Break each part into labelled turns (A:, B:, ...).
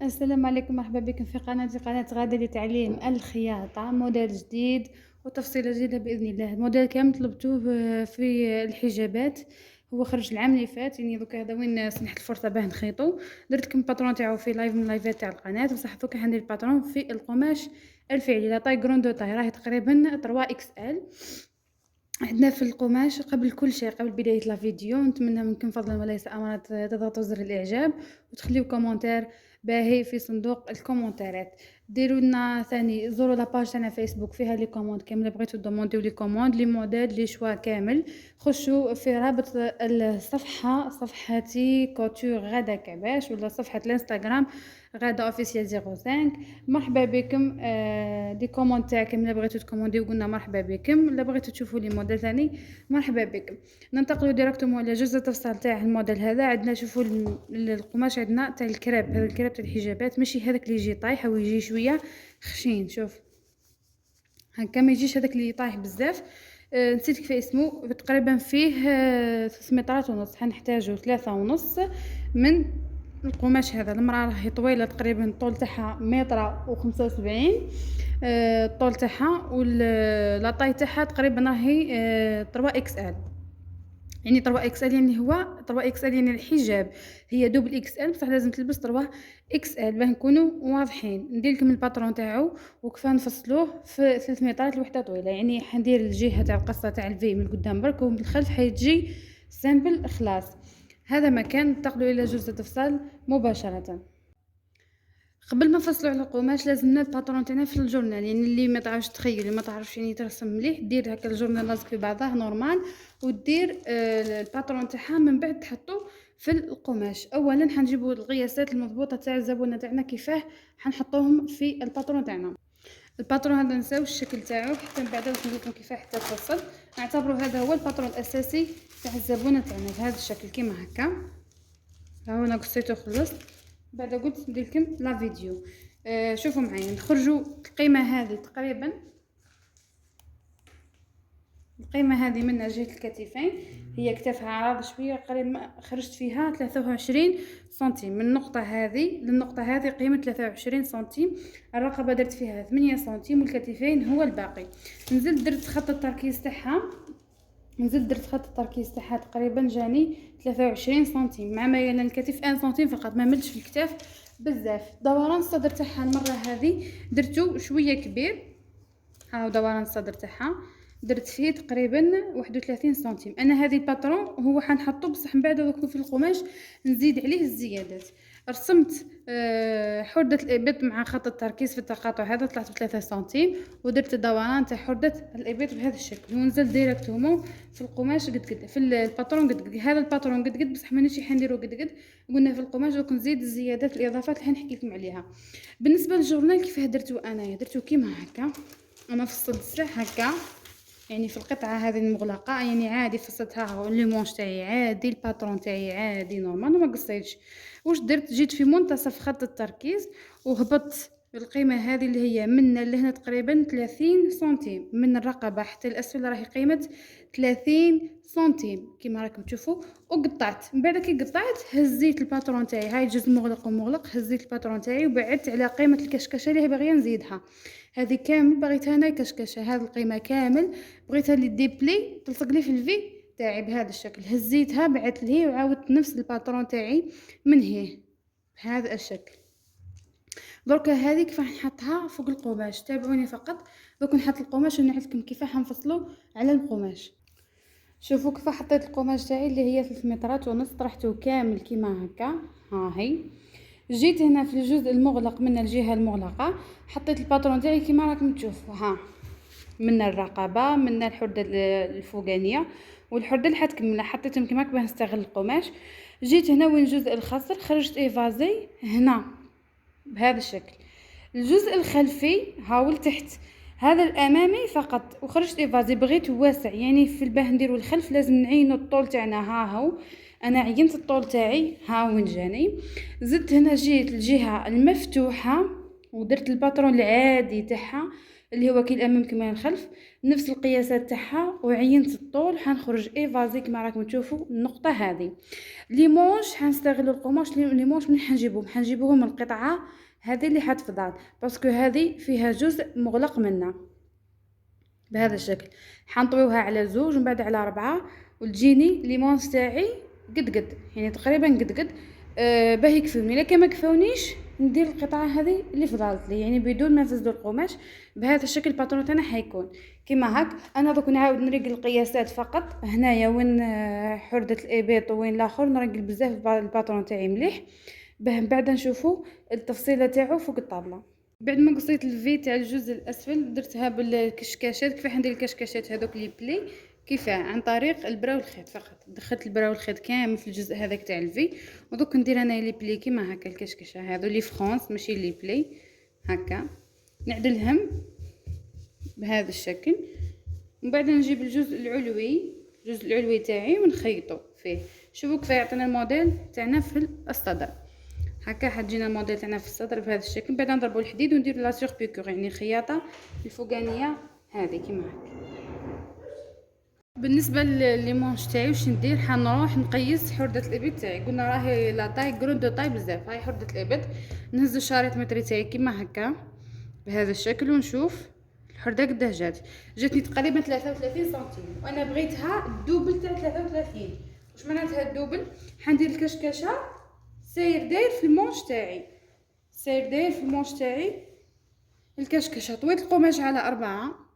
A: السلام عليكم، مرحبا بكم في قناة غادة لتعليم الخياطة. موديل جديد وتفصيلة جديدة بإذن الله. الموديل كامل طلبتوه في الحجابات، هو خرج العام اللي فات. يعني دوكا هذا وين سنحت الفرصة باه نخيطو. درت لكم الباترون تاعو في لايف من اللايفات تاع القناة، بصح دوكا حندير الباترون في القماش الفعلي. لا طاي كروندو طاي راهي تقريبا 3 اكس ال. عندنا في القماش قبل كل شيء، قبل بداية لا فيديو، نتمنى منكم فضلا وليس امرا تضغطوا زر الاعجاب وتخليو كومنتير باهي في صندوق الكومنتات. ديروا لنا ثاني زوروا لاباج تاعنا فيسبوك، فيها لي كوموند كامل. بغيتو دومونديو لي كوموند لي موديل لي شوا كامل، خشوا في رابط الصفحه، صفحتي كوتور غاده كباش، ولا صفحه الانستغرام غاده اوفيسيال 05. مرحبا بكم. دي كوموند تاعكم الا بغيتو تكومونديو قلنا مرحبا بكم، الا بغيتو تشوفوا لي موديل ثاني مرحبا بكم. ننتقلوا ديريكتومون على جزء التفصيل تاع الموديل هذا. عندنا شوفوا القماش عندنا تاع الكريب، هذا الكريب تاع الحجابات، ماشي هذاك اللي يجي طايح ويجي شويه خشين. شوف هكا ما يجيش هذاك اللي طايح بزاف. نسيت كيف اسمه. تقريبا فيه 3 مترات ونص، حنحتاجو 3.5 من القماش هذا. المراه راهي طويله تقريبا، الطول تاعها 1.75 الطول تاعها، واللاطاي تاعها تقريبا راهي 3 اكس ال. يعني 3 اكس ال يعني هو 3 اكس ال يعني الحجاب هي دوبل اكس ال، بصح لازم تلبس 3 اكس ال باه نكونوا واضحين. ندير لكم الباترون تاعو وكيف نفصلوه في 3 مترات الوحده طويله. يعني حندير الجهه تاع القصه تاع الفي من قدام برك، ومن الخلف حيجي سامبل خلاص. هذا مكان انتقلوا الى جزء التفصيل مباشره. قبل ما نفصلوا على القماش لازمنا الباترون تاعنا في الجورنال. يعني اللي ما تعرفش تخيل، اللي ما تعرفش يعني ترسم مليح، دير هكا الجورنال لازق في بعضه نورمال، ودير الباترون تاعها من بعد تحطو في القماش. اولا حنجيبوا القياسات المضبوطه تاع الزبونه تاعنا كيفاه حنحطوهم في الباترون تاعنا. الباترون هذا نساو الشكل تاعو حتى من بعد نقول لكم كيفاه حتى تفصل. نعتبروا هذا هو الباترون الاساسي تاع الزبونه تاعنا بهذا الشكل كيما هكا. ها هو انا قصيته خلصت، بعد قلت ندير لكم لا فيديو. شوفوا معايا نخرجوا القيمه هذه تقريبا، القيمه هذه من جهه الكتفين هي كتافها عراض شويه، قريب خرجت فيها 23 سنتيم. من النقطه هذه للنقطه هذه قيمه 23 سنتيم. الرقبه درت فيها 8 سنتيم، والكتفين هو الباقي. نزلت درت خط التركيز تاعها، تقريبا جاني 23 سنتيم، مع ميل الكتف 1 سنتيم فقط، ما ملتش في الكتاف بزاف. دوران الصدر تاعها المره هذه درتو شويه كبير. ها دوران الصدر تاعها درت فيه تقريبا 31 سنتيم. انا هذه الباترون هو حنحطو، بصح من بعد دوك في القماش نزيد عليه الزيادات. رسمت حردة الإبط مع خط التركيز في التقاطع هذا، طلعت ب3 سنتيم، ودرت الدوران تاع حردة الإبط بهذا الشكل، ونزل ديريكتومون في القماش قد في الباترون قد. هذا الباترون قد بصح مانيش حنديرو قد قلنا في القماش. دوك نزيد الزيادات الاضافات اللي حنحكي لكم عليها. بالنسبه للجورنال كيفاه درتو انايا، درتو كيما هكا. انا فصلت السرح هكا، يعني في القطعه هذه المغلقه، يعني عادي فصلتها لي مونش تاعي عادي، الباترون تاعي عادي نورمال وما قصيتش. واش درت؟ جيت في منتصف خط التركيز وهبطت القيمه هذه اللي هي من لهنا تقريبا 30 سنتيم، من الرقبه حتى الاسفل راهي قيمه 30 سنتيم كيما راكم تشوفوا. وقطعت من بعد كي قطعت هزيت الباترون تاعي، هاي الجزء مغلق ومغلق، هزيت الباترون تاعي وبعدت على قيمه الكشكشه اللي باغيه نزيدها. هذه كامل بغيتها انا كشكشه، هذه القيمه كامل بغيتها لي ديبلي تلصق لي في الفي تاعي بهذا الشكل. هزيتها بعدت لهي وعاودت نفس الباترون تاعي من هي بهذا الشكل. درك هذه كيف نحطها فوق القماش، تابعوني فقط. دوك نحط القماش ونعيد لكم كيف حنفصلوا على القماش. شوفوا كيف حطيت القماش تاعي اللي هي 3 مترات ونص، طرحته كامل كيما هكا. ها هي جيت هنا في الجزء المغلق من الجهه المغلقه، حطيت الباترون تاعي كيما راكم تشوفوا. ها من الرقبه، من الحده الفوقانيه والحده اللي حتكملها حطيتهم كيما هكا باه نستغل القماش. جيت هنا وين جزء الخصر خرجت ايفازي هنا بهذا الشكل. الجزء الخلفي هاول تحت، هذا الامامي فقط وخرجت ايفازي. بغيت واسع، يعني في الباه نديرو الخلف لازم نعينو الطول تاعنا. ها هو انا عينت الطول تاعي ها وين جاني. زدت هنا جيت الجهه المفتوحه ودرت الباترون العادي تاعها اللي هو كي الامام كما الخلف، نفس القياسات تاعها، وعينت الطول حنخرج ايفازي كما راكم تشوفوا النقطه هذه. لي مونش حنستغلوا القماش، لي مونش من حنجيبوهم من القطعه هذه اللي حتفضل، باسكو هذه فيها جزء مغلق منها بهذا الشكل. حنطويوها على زوج ومن بعد على 4، وتجيني لي مونش تاعي قد يعني تقريبا قد باه يكفوني. الا كان ما كفاونيش ندير القطعه هذه اللي فضلت لي، يعني بدون ما نفسدوا القماش. بهذا الشكل الباترون تاعنا حيكون كيما هاك. انا دوك نعاود نرقل القياسات فقط هنايا وين حردة الابيط وين الاخر، نرقل بزاف الباترون تاعي مليح باه من بعد نشوفوا التفصيله تاعو فوق الطابله. بعد ما قصيت الفي تاع الجزء الاسفل درتها بالكشكاشات. كيف حندير الكشكاشات هذوك لي بلي؟ كيفاه؟ عن طريق البرا والخيط فقط. دخلت البرا والخيط كامل في الجزء هذاك تاع الفي، ودوك ندير انا لي بلي كيما هكا. الكشكشه هذو لي فرانس ماشي لي بلي، هكا نعدلهم بهذا الشكل. ومن بعد نجيب الجزء العلوي تاعي ونخيطه فيه. شوفوا كيف يعطينا الموديل تاعنا في الصدر. هكا حتجينا الموديل تاعنا في الصدر بهذا الشكل. بعد نضربوا الحديد ونديروا لا سور بيكور، يعني الخياطه الفوقانيه هذه كيما هكا. بالنسبه لي مونش تاعي واش ندير؟ حنروح نقيس حرده الابط تاعي. قلنا راهي لا طاي كروند طاي بزاف. هاي حرده الابط. نهز الشريط متري تاعي كيما هكا بهذا الشكل ونشوف الحرده قداه جاتني تقريبا 33 سنتيم، وانا بغيتها الدوبل تاع 33. واش معناتها الدوبل؟ حندير الكشكشه ساير داير في المونش تاعي الكشكشه. طويت القماش على 4،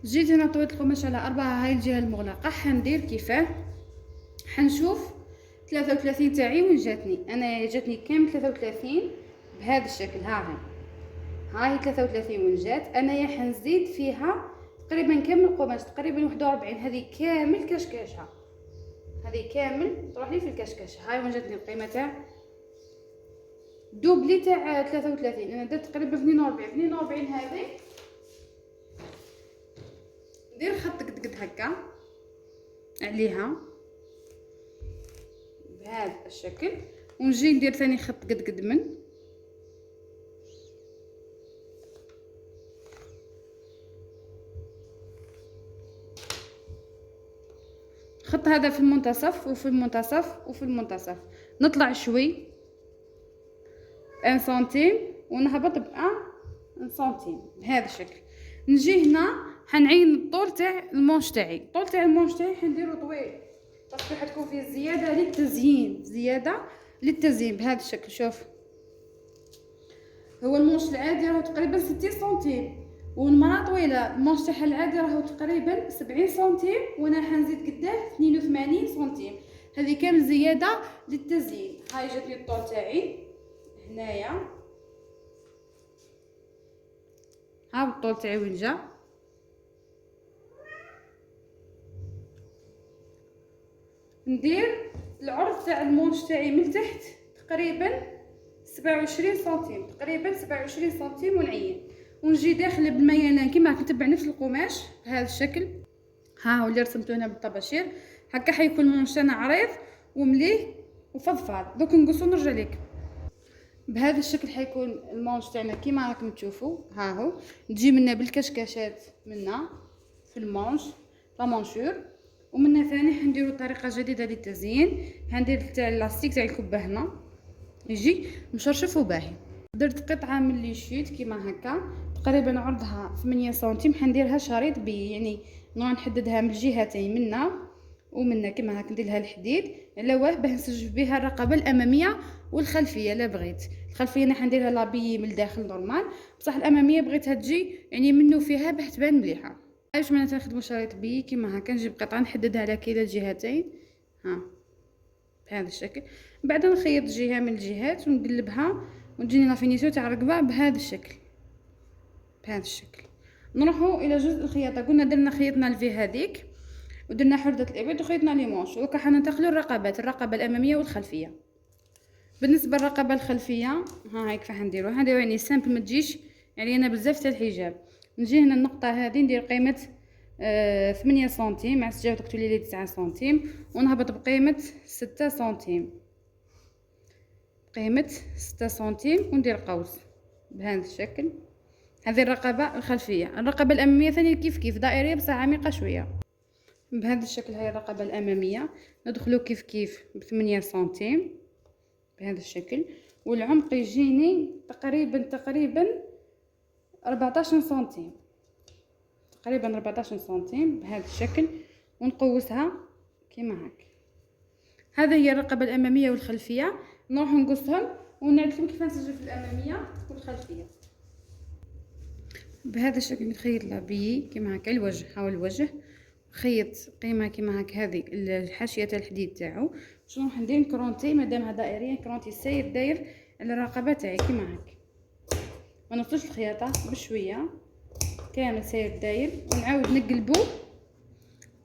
A: جيت هنا طويت القماش على 4، هاي الجهه المغلقه. حندير كيفاه؟ حنشوف 33 تاعي وين جاتني. انا جاتني كامل 33 بهذا الشكل. هاي 33 وين جات. انايا حنزيد فيها تقريبا كامل القماش، تقريبا 41. هذه كامل كشكشه، هذه كامل تروح لي في الكشكشه. هاي وين جاتني القيمه تاع دوبلي تاع 33. انا درت تقريبا 42 هذه. ندير خط قد هكا عليها بهذا الشكل، ونجي ندير ثاني خط قد من خط هذا في المنتصف وفي المنتصف نطلع شوي 1 سنتيم ونهبط ب 1 سنتيم بهذا الشكل. نجي هنا حنعين الطول تاع المونش تاعي. الطول تاع المونش تاعي حنديرو طويل باسكو حتكون فيه زياده للتزيين بهذا الشكل. شوف هو المونش العادي راهو تقريبا 60 سنتيم، والمراه طويله المونش تاعها العادي راهو تقريبا 70 سنتيم، وانا حنزيد قداه 82 سنتيم. هذه كامل زياده للتزيين. هاي جاتني الطول تاعي هنايا. ها الطول تاعي وين جا. ندير العرض تاع المونش تاعي من تحت تقريبا 27 سنتيم، تقريبا 27 سنتيم، ونعين ونجي داخل بالميلان كيما نتبع نفس القماش بهذا الشكل. ها هو اللي رسمته هنا بالطباشير. هكا حيكون المونش تاعنا عريض ومليح وفضفاض. دوك نقصو نرجع لك بهذا الشكل. حيكون المونش تاعنا كيما راكم تشوفوا. ها هو تجي منا بالكشكاشات منا في المونش لا مونشور، ومنا ثاني حنديروا طريقه جديده للتزيين. حندير تاع اللاستيك تاع الكبه هنا يجي مشرشف وباهي. درت قطعه من لي شيت كيما هكا تقريبا عرضها 8 سنتيم. حنديرها شريط بي، يعني نحددها من الجهتين منا ومنا كيما هكا. ندير لها الحديد على واه باه نسجف بها الرقبه الاماميه والخلفيه. لا بغيت الخلفيه انا حنديرها لابي من الداخل نورمال، بصح الاماميه بغيتها تجي يعني منو فيها باه تبان مليحه. علاش معناتها نخدموا شريط بي كيما هكا. نجيب قطعه نحددها على كلا الجهتين بهذا الشكل. بعد نخيط جهه من الجهات ونقلبها وتجيني لا فينيسيون تاع الرقبه بهذا الشكل. نروحوا الى جزء الخياطه. قلنا درنا خيطنا الفي هذيك ودرنا حردة الابط وخيطنا لي مونش. دوكا حننتقلوا الرقبات، الرقبه الاماميه والخلفيه. بالنسبه للرقبه الخلفيه هاي كيف حنديروها. يعني سامبل ما تجيش يعني انا بزاف تاع الحجاب. نجي هنا النقطه هذه ندير قيمه 8 سنتيم مع السجاوه تقولي لي 9 سنتيم، ونهبط بقيمه 6 سنتيم، وندير قوس بهذا الشكل. هذه الرقبة الخلفية. الرقبة الأمامية ثاني كيف كيف دائرية بصح عميقة شوية. بهذا الشكل هي الرقبة الأمامية، ندخلو كيف كيف ب8 سنتيم بهذا الشكل، والعمق يجيني تقريبا 14 سنتيم، تقريبا 14 سنتيم بهذا الشكل، ونقوسها كيما هاك. هذه هي الرقبة الأمامية والخلفية. نروح نقصهم ونعلمكم كيف نسجل في الأمامية والخلفية. بهذا الشكل نخيط لابي كيما هكا الوجه، هاو الوجه، خيط قيمه كيما هكا هذه الحاشيه تاع الحديد تاعو. شنو راح ندير؟ نكرونتي مادامها دائريه، نكرونتي السير داير على الرقبه تاعي كيما هكا، ما نوصلش الخياطه بشويه كامل سير داير، ونعاود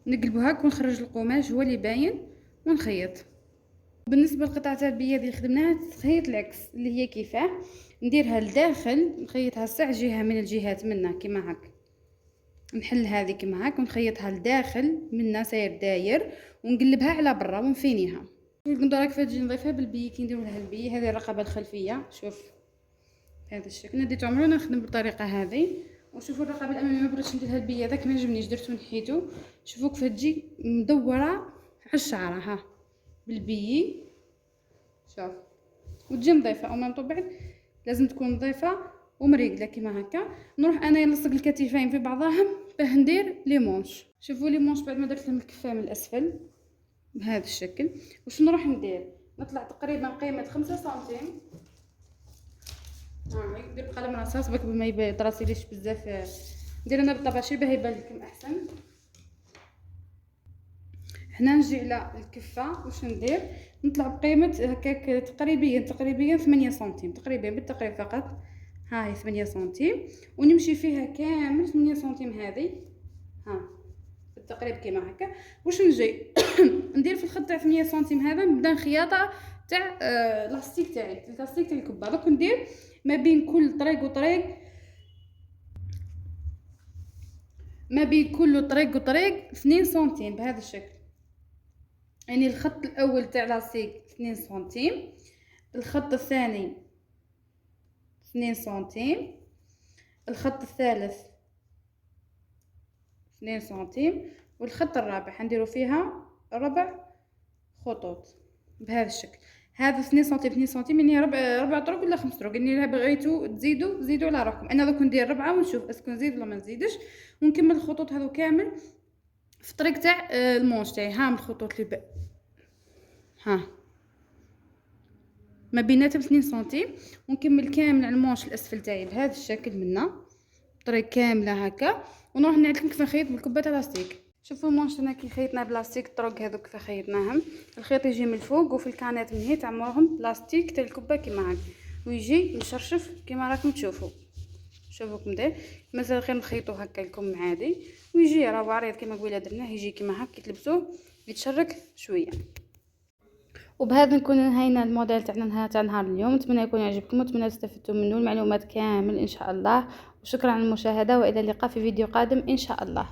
A: نقلبو هاك ونخرج القماش هو اللي باين ونخيط. بالنسبه للقطعه تاع البيه اللي خدمناها تخيط العكس اللي هي كيفاه، نديرها لداخل، نخيطها ساع جهه من الجهات منا كيما هكا، نحل هذه كيما هاك ونخيطها لداخل منا ساير داير، ونقلبها على برا ونفينيها. نقدر كيف تجي نضيفها بالبي كي نديرو لها البي. هذه الرقبه الخلفيه، شوف بهذا الشكل. نديت عمرنا نخدم بالطريقه هذه. وشوفوا الرقبه الاماميه ما بغيتش ندير لها البي هذاك، ما عجبنيش درتو نحيتو. شوفوا كيف تجي مدوره على الشعره ها بالبي، شوف، وتجي نظيفه او ميم بعد لازم تكون نظيفه ومريقله كيما هكا. نروح انا نلصق الكتفين في بعضهم باه ندير لي مونش. شوفوا لي مونش بعد ما درت لهم الكفه من الاسفل بهذا الشكل. واش نروح ندير؟ نطلع تقريبا قيمه 5 سنتيم. ندير بقلم رصاص باك ما يطراسيليش بزاف، ندير انا بالطباشير باه يبان لكم احسن. هنا نجي على الكفه واش ندير؟ نطلع بقيمه هكاك تقريبا 8 سنتيم، تقريبا بالتقريب فقط. ها هي 8 سنتيم، ونمشي فيها كامل 8 سنتيم هذه، ها بالتقريب كيما هكا. واش نجي ندير في الخط تاع 8 سنتيم هذا، نبدا خياطه تاع لاستيك تاعي، لاستيك تاع الكبه. دوك ندير ما بين كل طريق وطريق، ما بين كل طريق وطريق 2 سنتيم بهذا الشكل. يعني الخط الاول تاع لاستيك 2 سنتيم، الخط الثاني 2 سنتيم، الخط الثالث 2 سنتيم، والخط الرابع حنديرو فيها ربع خطوط بهذا الشكل. هذا 2 سنتيم 2 سنتيم، يعني ربع طرق ولا 5 طرق. يعني بغيتو تزيدوا زيدوا على راحكم. انا دوك ندير 4 ونشوف اسكو نزيد ولا ما نزيدش، ونكمل الخطوط هذو كامل في الطريق تاع المونش تاعي. ها من الخطوط اللي ها ما بيناتهم 2 سنتيم، ونكمل كامل على المونش الاسفل تاعي بهذا الشكل منا طريق كامله هكا. ونروح نعلمكم كيف نخيط بالكبه تاع لاستيك. شوفوا المونش هنا كي خيطنا بلاستيك الطرق هذوك كيف خيطناهم. الخيط يجي من الفوق وفي الكانات من هنا تعمرهم بلاستيك تاع الكبه كيما هكا، ويجي مشرشف كيما راكم تشوفوا. شوفوا كيما داير، مازال غير نخيطو هكا لكم عادي، ويجي راه عريض كيما قبيله درناه، يجي كيما هكا تلبسوه يتشرك شويه. وبهذا نكون انهينا الموديل تاعنا تاع نهار اليوم. نتمنى يكون يعجبكم، ونتمنى تستفدتوا منه المعلومات كامل ان شاء الله. وشكرا على المشاهده، والى اللقاء في فيديو قادم ان شاء الله.